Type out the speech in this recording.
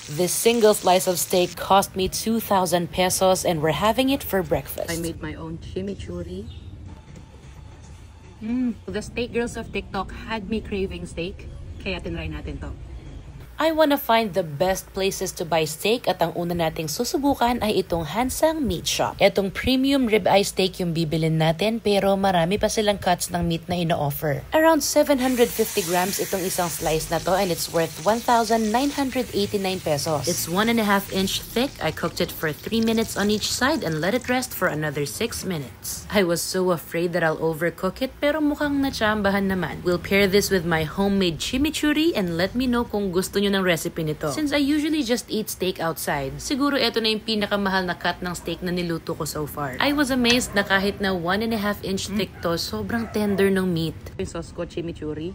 This single slice of steak cost me 2,000 pesos and we're having it for breakfast. I made my own chimichurri. The steak girls of TikTok had me craving steak, kaya tinry natin to. I wanna find the best places to buy steak at ang una nating susubukan ay itong Hansang Meat Shop. Itong premium ribeye steak yung bibilin natin pero marami pa silang cuts ng meat na ino-offer. Around 750 grams itong isang slice na to and it's worth 1,989 pesos. It's 1.5 inch thick. I cooked it for 3 minutes on each side and let it rest for another 6 minutes. I was so afraid that I'll overcook it pero mukhang natsambahan naman. We'll pair this with my homemade chimichurri and let me know kung gusto nyo ng recipe nito. Since I usually just eat steak outside, siguro ito na yung pinakamahal na cut ng steak na niluto ko so far. I was amazed na kahit na 1.5 inch thick to, sobrang tender ng meat. Yung sauce ko, chimichurri.